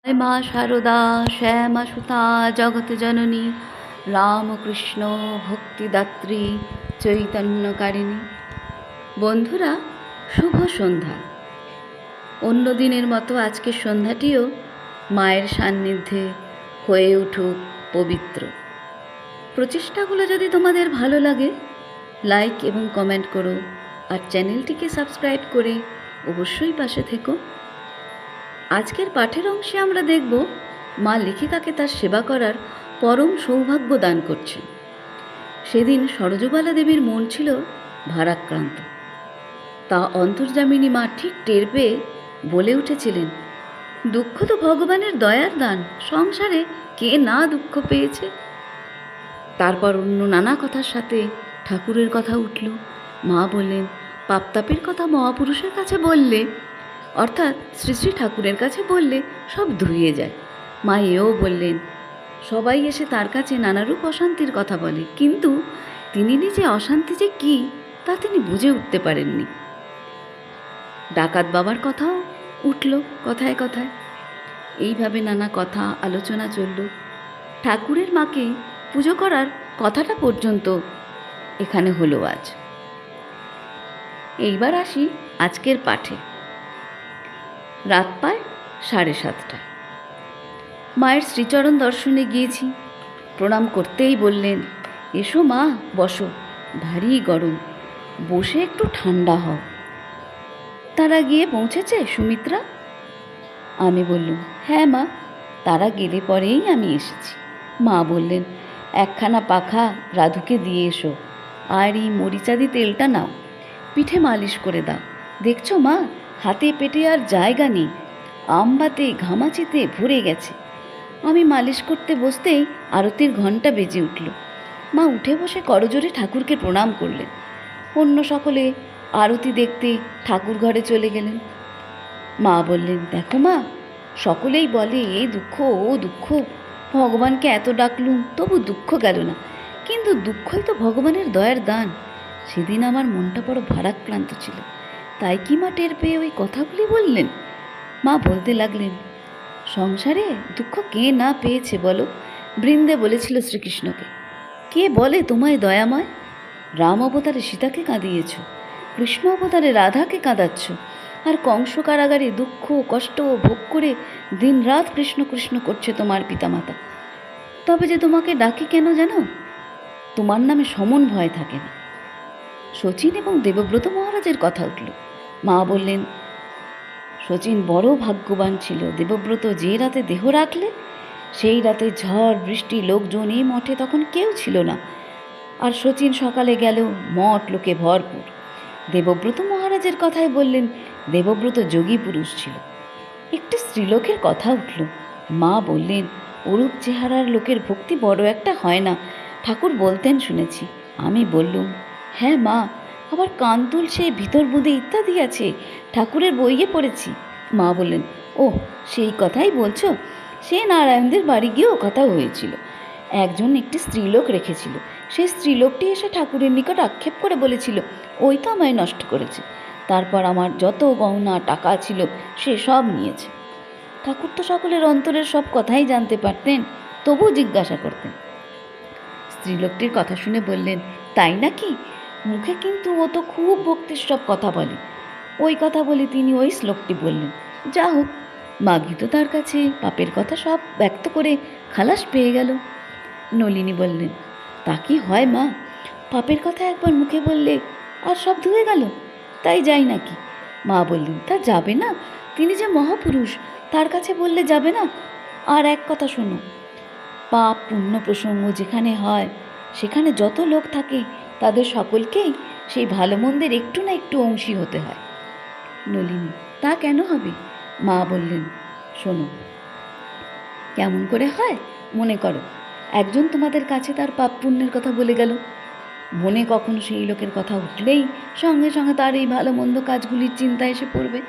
জয় মা শারদা শ্যামা সুতা জগৎ জননী রামকৃষ্ণ ভক্তিদাত্রী চৈতন্যকারিণী। বন্ধুরা, শুভ সন্ধ্যা। অন্য দিনের মতো আজকের সন্ধ্যাটিও মায়ের সান্নিধ্যে হয়ে উঠুক পবিত্র। প্রচেষ্টাগুলো যদি তোমাদের ভালো লাগে, লাইক এবং কমেন্ট করো, আর চ্যানেলটিকে সাবস্ক্রাইব করে অবশ্যই পাশে থেকো। আজকের পাঠের অংশে আমরা দেখব মা লেখিকাকে তার সেবা করার পরম সৌভাগ্য দান করছেন। সেদিন সরোজবালা দেবীর মন ছিল ভারাক্রান্ত। তা অন্তর্যামিনী মা ঠিক টের পেয়ে বলে উঠেছিলেন, দুঃখ তো ভগবানের দয়ার দান, সংসারে কে না দুঃখ পেয়েছে। তারপর অন্য নানা কথার সাথে ঠাকুরের কথা উঠল। মা বললেন, পাপতাপের কথা মহাপুরুষের কাছে বললে, অর্থাৎ শ্রী শ্রী ঠাকুরের কাছে বললে সব ধুয়ে যায়। মা এও বললেন, সবাই এসে তার কাছে নানারূপ অশান্তির কথা বলে, কিন্তু তিনি নিজে অশান্তি যে কী তা তিনি বুঝে উঠতে পারেননি। ডাকাত বাবার কথাও উঠল কথায় কথায়। এইভাবে নানা কথা আলোচনা চলল। ঠাকুরের মাকে পুজো করার কথাটা পর্যন্ত এখানে হলো আজ। এইবার আসি আজকের পাঠে। রাত প্রায় 7:30। মায়ের শ্রীচরণ দর্শনে গিয়েছি। প্রণাম করতেই বললেন, এসো মা, বসো, ভারী গরম, বসে একটু ঠান্ডা হও। তারা গিয়ে পৌঁছেছে সুমিত্রা? আমি বললুম, হ্যাঁ মা, তারা গেলে পরেই আমি এসেছি। মা বললেন, একখানা পাখা রাধুকে দিয়ে এসো, আর এই মরিচাদি তেলটা নাও, পিঠে মালিশ করে দাও। দেখছো মা, হাতে পেটে আর জায়গা নেই, আমবাতে ঘামাচিতে ভরে গেছে। আমি মালিশ করতে বসতেই আরতির ঘণ্টা বেজে উঠল। মা উঠে বসে করজোরে ঠাকুরকে প্রণাম করলেন। অন্য সকলে আরতি দেখতে ঠাকুর ঘরে চলে গেলেন। মা বললেন, দেখো মা, সকলেই বলে এ দুঃখ ও দুঃখ, ভগবানকে এত ডাকলুম তবু দুঃখ গেল না, কিন্তু দুঃখই তো ভগবানের দয়ার দান। সেদিন আমার মনটা বড় ভারাক্রান্ত ছিল, তাই কি মা টের পেয়ে ওই কথাগুলি বললেন? মা বলতে লাগলেন, সংসারে দুঃখ কে না পেয়েছে বলো? বৃন্দে বলেছিল শ্রীকৃষ্ণকে, কে বলে তোমায় দয়াময়? রাম অবতারে সীতাকে কাঁদিয়েছ, কৃষ্ণ অবতারে রাধাকে কাঁদাচ্ছ, আর কংস কারাগারে দুঃখ কষ্ট ভোগ করে দিন রাত কৃষ্ণ কৃষ্ণ করছে তোমার পিতামাতা। তবে যে তোমাকে ডাকি কেন জানো? তোমার নামে সমন ভয় থাকে না। শচীন এবং দেবব্রত মহারাজের কথা উঠল। মা বললেন, শচীন বড় ভাগ্যবান ছিল। দেবব্রত যে রাতে দেহ রাখলে, সেই রাতে ঝড় বৃষ্টি, লোকজন এই মঠে তখন কেউ ছিল না, আর শচীন সকালে গেল, মঠ লোকে ভরপুর। দেবব্রত মহারাজের কথাই বললেন, দেবব্রত যোগী পুরুষ ছিল। একটি স্ত্রীলোকের কথা উঠল। মা বললেন, অরূপ চেহারার লোকের ভক্তি বড় একটা হয় না, ঠাকুর বলতেন শুনেছি। আমি বললুম, হ্যাঁ মা, আবার কান তুলসে, ভিতর বুঁদে ইত্যাদি আছে, ঠাকুরের বইয়ে পড়েছি। মা বললেন, ও সেই কথাই বলছো? সে নারায়ণদের বাড়ি গিয়ে ও কথা হয়েছিল। একজন একটি স্ত্রীলোক রেখেছিল, সেই স্ত্রীলোকটি এসে ঠাকুরের নিকট আক্ষেপ করে বলেছিল, ওই তো আমায় নষ্ট করেছে। তারপর আমার যত গহনা টাকা ছিল সে সব নিয়েছে। ঠাকুর তো সকলের অন্তরের সব কথাই জানতে পারতেন, তবু জিজ্ঞাসা করতেন। স্ত্রীলোকটির কথা শুনে বললেন, তাই নাকি? মুখে কিন্তু ও তো খুব ভক্তির সব কথা বলে। ওই কথা বলে তিনি ওই শ্লোকটি বললেন। যা হোক, মাঘি তো তার কাছে পাপের কথা সব ব্যক্ত করে খালাস পেয়ে গেল। নলিনী বললেন, তা কি হয় মা? পাপের কথা একবার মুখে বললে আর সব ধুয়ে গেল, তাই যাই নাকি? মা বললেন, তা যাবে না, তিনি যে মহাপুরুষ, তার কাছে বললে যাবে না? আর এক কথা শোনো, পাপ পুণ্য প্রসঙ্গ যেখানে হয়, সেখানে যত লোক থাকে তাদের সকলকেই সেই ভালো মন্দের একটু না একটু অংশী হতে হয়। নলিনী, তা কেন হবে? মা বললেন, শোনো, কেমন করে হয় মনে করো, একজন তোমাদের কাছে তার পাপ পুণ্যের কথা বলে গেল। মনে কখনো সেই লোকের কথা উঠলেই সঙ্গে সঙ্গে তার এই ভালো মন্দ কাজগুলির চিন্তা এসে পড়বে।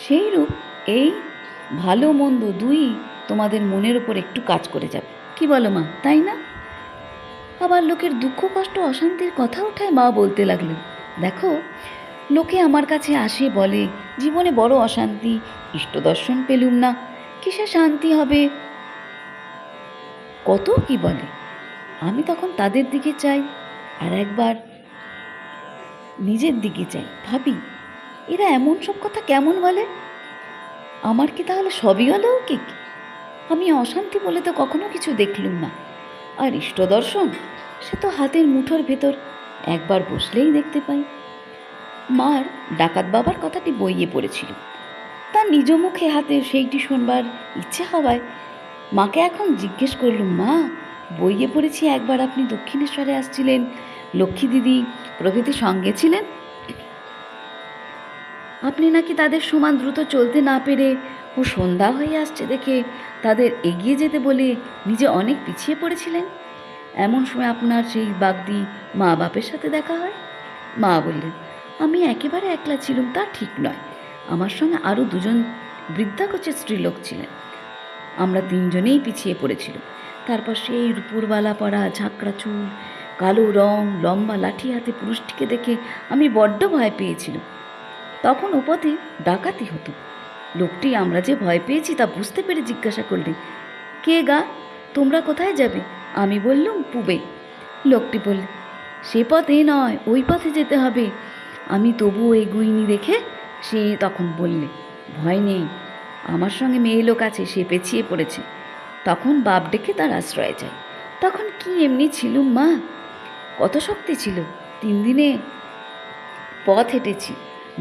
সেইরূপ এই ভালো মন্দ দুই তোমাদের মনের ওপর একটু কাজ করে যাবে। কি বলো মা, তাই না? আবার লোকের দুঃখ কষ্ট অশান্তির কথা ওঠায় মা বলতে লাগলেন, দেখো, লোকে আমার কাছে আসে, বলে জীবনে বড় অশান্তি, ইষ্টদর্শন পেলুম না, কিসে শান্তি হবে, কত কি বলে। আমি তখন তাদের দিকে চাই, আর একবার নিজের দিকে চাই, ভাবি এরা এমন সব কথা কেমন বলে। আমার কি তাহলে সবই অলৌকিক? আমি অশান্তি বলে তো কখনো কিছু দেখলুম না। আর ইষ্টদর্শন, সে তো হাতের মুঠোর ভেতর, একবার বসলেই দেখতে পাই। মার ডাকাত বাবার কথাটি বইয়ে পড়েছিল, তার নিজ মুখে হাতে সেইটি শোনবার ইচ্ছে হওয়ায় মাকে এখন জিজ্ঞেস করলুম, মা, বইয়ে পড়েছি একবার আপনি দক্ষিণেশ্বরে আসছিলেন, লক্ষ্মী দিদি প্রভৃতি সঙ্গে ছিলেন। আপনি নাকি তাদের সমান দ্রুত চলতে না পেরে ও সন্ধ্যা হয়ে আসছে দেখে তাদের এগিয়ে যেতে বলে নিজে অনেক পিছিয়ে পড়েছিলেন। এমন সময় আপনার সেই বাগদি মা বাপের সাথে দেখা হয়। মা বললেন, আমি একেবারে একলা ছিলুম তা ঠিক নয়, আমার সঙ্গে আরও দুজন বৃদ্ধাকোচের স্ত্রীলোক ছিলেন। আমরা তিনজনেই পিছিয়ে পড়েছিল। তারপর সেই রূপুরবালা পরা, ঝাঁকড়া চুল, কালো রং, লম্বা লাঠি হাতে পুরুষটিকে দেখে আমি বড্ড ভয় পেয়েছিলাম। তখন ওপথে ডাকাতি হতো। লোকটি আমরা যে ভয় পেয়েছি তা বুঝতে পেরে জিজ্ঞাসা করলে, কে গা, তোমরা কোথায় যাবে? আমি বললুম, পুবে। লোকটি বললে, সে পথে নয়, ওই পথে যেতে হবে। আমি তবুও এগুইনি দেখে সে তখন বললে, ভয় নেই, আমার সঙ্গে মেয়ে লোক আছে, সে পেছিয়ে পড়েছে। তখন বাপ ডেকে তার আশ্রয়ে যায়। তখন কি এমনি ছিলুম মা, কত শক্তি ছিল। 3 দিনে পথ হেঁটেছি,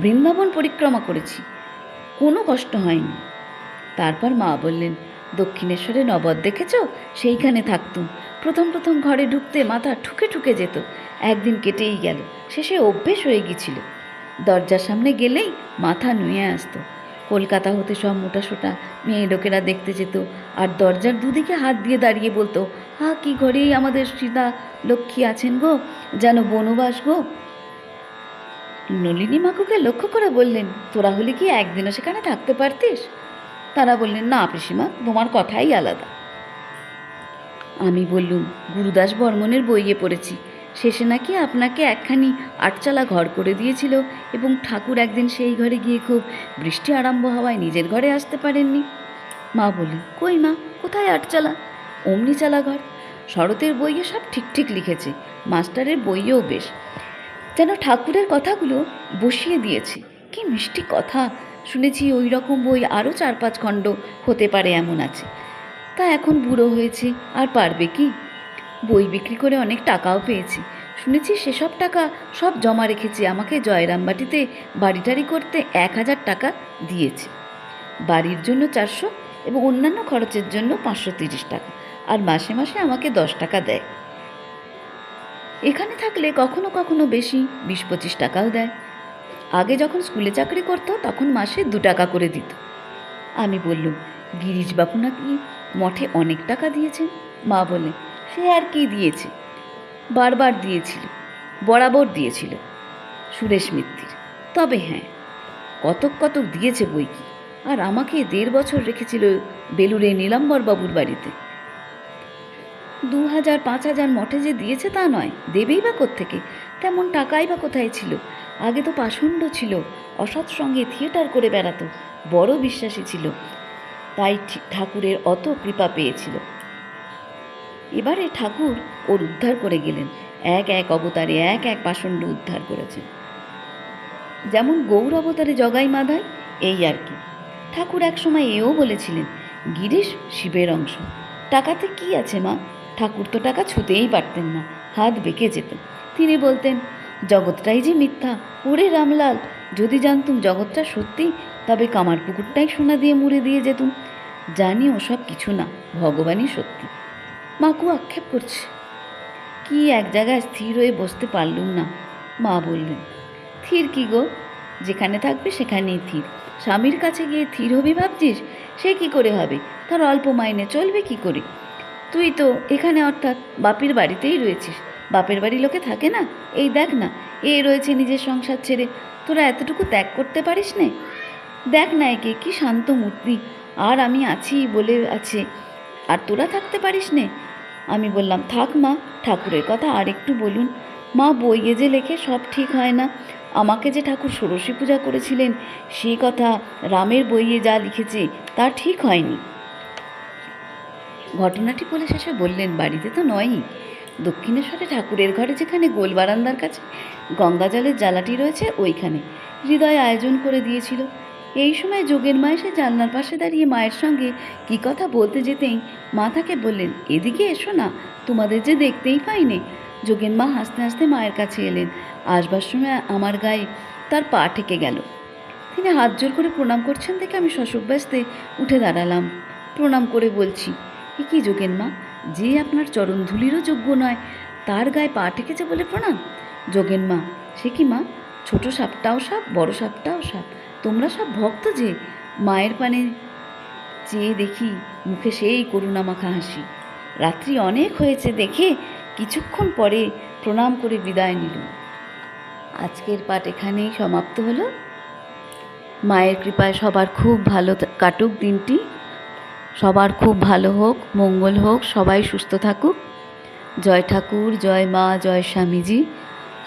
বৃন্দাবন পরিক্রমা করেছি, কোনো কষ্ট হয়নি। তারপর মা বললেন, দক্ষিণেশ্বরে নবদ দেখেছ? সেইখানে থাকতুম। প্রথম প্রথম ঘরে ঢুকতে মাথা ঠুকে ঠুকে যেত, একদিন কেটেই গেল, শেষে অভ্যেস হয়ে গিয়েছিল। দরজার সামনে গেলেই মাথা নুয়ে আসতো। কলকাতা হতে সব মোটাসোটা মেয়ে লোকেরা দেখতে যেত, আর দরজার দুদিকে হাত দিয়ে দাঁড়িয়ে বলতো, হা, কি ঘরেই আমাদের সীতা লক্ষ্মী আছেন গো, যেন বনবাস গো। নলিনী মাকুকে লক্ষ্য করে বললেন, তোরা হলে কি একদিনও সেখানে থাকতে পারতিস? তারা বললেন, না পিসিমা, তোমার কথাই আলাদা। আমি বললুম, গুরুদাস বর্মনের বইয়ে পড়েছি, শেষে নাকি আপনাকে একখানি 8 চালা ঘর করে দিয়েছিল, এবং ঠাকুর একদিন সেই ঘরে গিয়ে খুব বৃষ্টি আরম্ভ হওয়ায় নিজের ঘরে আসতে পারেননি। মা বললেন, কই মা, কোথায় 8 চালা? অমনি চালা ঘর। শরতের বইয়ে সব ঠিক ঠিক লিখেছে, মাস্টারের বইয়েও বেশ, যেন ঠাকুরের কথাগুলো বসিয়ে দিয়েছে। কি মিষ্টি কথা! শুনেছি ওই রকম বই আরও 4-5 খণ্ড হতে পারে এমন আছে। তা এখন বুড়ো হয়েছে, আর পারবে কি? বই বিক্রি করে অনেক টাকাও পেয়েছি। শুনেছি সেসব টাকা সব জমা রেখেছে, আমাকে জয়রামবাটিতে বাড়িটারি করতে 1000 টাকা দিয়েছে। বাড়ির জন্য 400 এবং অন্যান্য খরচের জন্য 530 টাকা, আর মাসে মাসে আমাকে 10 টাকা দেয়। এখানে থাকলে কখনো কখনো বেশি 20-25 টাকাও দেয়। আগে যখন স্কুলে চাকরি করতো তখন মাসে 2 টাকা করে দিত। আমি বললুম, গিরিশবাবু নাকি মঠে অনেক টাকা দিয়েছেন? মা বলে, সে আর কি দিয়েছে, বারবার দিয়েছিল, বরাবর দিয়েছিল সুরেশ মিত্তির। তবে হ্যাঁ, কতক কতক দিয়েছে বই কি। আর আমাকে 1.5 বছর রেখেছিল বেলুড়ে নীলাম্বরবাবুর বাড়িতে। 2000-5000 মঠে যে দিয়েছে তা নয়, দেবেই বা কোত্থেকে? তেমন টাকাই বা কোথায় ছিল? আগে তো পাষণ্ড ছিল, অসৎ সঙ্গে থিয়েটার করে বেড়াতো, বড় বিশ্বাসী ছিল, তাই ঠাকুরের অত কৃপা পেয়েছিল। এবারে ঠাকুর ওর উদ্ধার করে গেলেন, এক এক অবতারে এক এক পাষণ্ড উদ্ধার করেছেন। যেমন গৌর অবতারে জগাই মাধাই, এই আর কি। ঠাকুর এক সময় এও বলেছিলেন, গিরিশ শিবের অংশ। টাকাতে কি আছে মা? ঠাকুর তো টাকা ছুঁতেই পারতেন না, হাত বেঁকে যেত। তিনি বলতেন, জগৎটাই যে মিথ্যা। ওরে রামলাল, যদি জানতুম জগৎটা সত্যি, তবে কামার পুকুরটাই সোনা দিয়ে মুড়ে দিয়ে যেতুম। জানি ওসব কিছু না, ভগবানই সত্যি। মাকু আক্ষেপ করছে। কি এক জায়গায় স্থির হয়ে বসতে পারলুম না। মা বললেন, থির কি গো, যেখানে থাকবে সেখানেই থির। স্বামীর কাছে গিয়ে থির হবি ভাবছিস? সে কি করে হবে? তার অল্প মাইনে চলবে কি করে? তুই তো এখানে অর্থাৎ বাপের বাড়িতেই রয়েছিস। বাপের বাড়ি লোকে থাকে না? এই দেখ না, এ রয়েছে নিজের সংসার ছেড়ে, তোরা এতটুকু ত্যাগ করতে পারিস নে? দেখ না একে, কি শান্ত মূর্তি, আর আমি আছি বলে আছে, আর তোরা থাকতে পারিস নে? আমি বললাম, থাক মা, ঠাকুরের কথা আর একটু বলুন। মা, বইয়ে যে লেখে সব ঠিক হয় না, আমাকে যে ঠাকুর ষোড়শী পূজা করেছিলেন সে কথা রামের বইয়ে যা লিখেছে তা ঠিক হয়নি। ঘটনাটি বলে শেষে বললেন, বাড়িতে তো নয়ই, দক্ষিণেশ্বরে ঠাকুরের ঘরে যেখানে গোল বারান্দার কাছে গঙ্গা জলের জ্বালাটি রয়েছে ওইখানে হৃদয় আয়োজন করে দিয়েছিল। এই সময় যোগেন মা এসে জানলার পাশে দাঁড়িয়ে মায়ের সঙ্গে কী কথা বলতে যেতেই মা তাকে বললেন, এদিকে এসো না, তোমাদের যে দেখতেই পাইনি। যোগেন মা হাসতে হাসতে মায়ের কাছে এলেন। আসবার সময় আমার গায়ে তার পা ঠেকে গেল। তিনি হাত জোর করে প্রণাম করছেন দেখে আমি শশব্যস্তে উঠে দাঁড়ালাম। প্রণাম করে বলছি, এ কি যোগেন মা, যে আপনার চরণ ধুলিরও যোগ্য নয় তার গায়ে পা ঠেকেছে বলে প্রণাম? যোগেন মা, সে কি মা, ছোট সাপটাও সাপ, বড় সাপটাও সাপ, তোমরা সব ভক্ত যে। মায়ের পানে চেয়ে দেখি মুখে সেই করুণা মাখা হাসি। রাত্রি অনেক হয়েছে দেখে কিছুক্ষণ পরে প্রণাম করে বিদায় নিল। আজকের পাঠ এখানেই সমাপ্ত হলো। মায়ের কৃপায় সবার খুব ভালো কাটুক দিনটি, সবার খুব ভালো হোক, মঙ্গল হোক, সবাই সুস্থ থাকুক। জয় ঠাকুর, জয় মা, জয় স্বামীজি।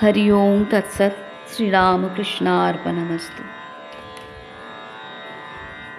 হরি ওম তৎসৎ। শ্রীরামকৃষ্ণার্পণমস্তু।